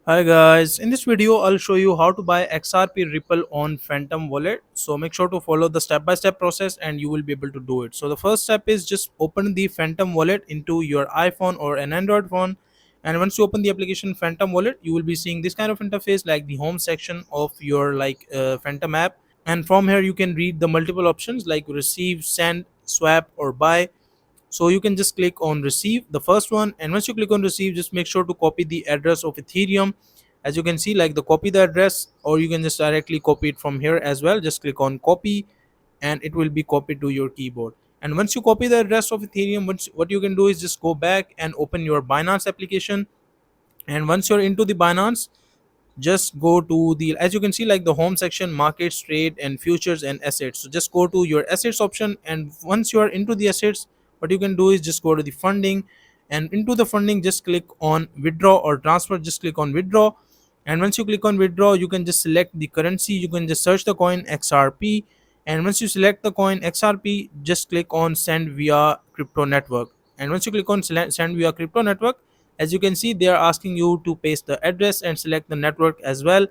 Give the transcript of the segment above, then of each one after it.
Hi guys, in this video I'll show you how to buy XRP Ripple on Phantom wallet. So make sure to follow the step-by-step process and you will be able to do it. So the first step is just open the Phantom wallet into your iPhone or an Android phone, and once you open the application Phantom wallet you will be seeing this kind of interface like the home section of your Phantom app, and from here you can read the multiple options like receive, send, swap or buy. So you can just click on receive the first one, and once you click on receive just make sure to copy the address of Ethereum. As you can see, like the copy the address, or you can just directly copy it from here as well. Just click on copy and it will be copied to your keyboard. And once you copy the address of Ethereum, what you can do is just go back and open your Binance application. And once you're into the Binance, just go to the, as you can see, like the home section, markets, trade and futures and assets. So just go to your assets option, and once you are into the assets, what you can do is just go to the funding, and into the funding just click on withdraw or transfer. Just click on withdraw, and once you click on withdraw you can just select the currency. You can just search the coin XRP, and once you select the coin XRP just click on send via crypto network. And once you click on send via crypto network, as you can see they are asking you to paste the address and select the network as well.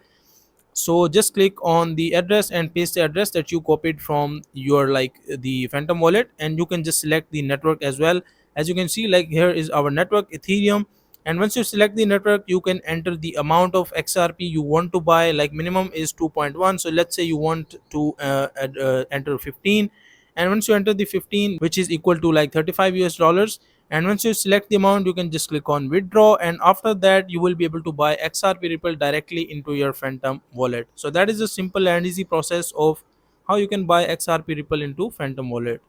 So just click on the address and paste the address that you copied from your the Phantom wallet, and you can just select the network as well. As you can see, like here is our network Ethereum, and once you select the network you can enter the amount of XRP you want to buy. Like minimum is 2.1, so let's say you want to enter 15, and once you enter the 15, which is equal to like 35 US dollars, and once you select the amount you can just click on withdraw, and after that you will be able to buy XRP Ripple directly into your Phantom wallet. So that is a simple and easy process of how you can buy XRP Ripple into Phantom wallet.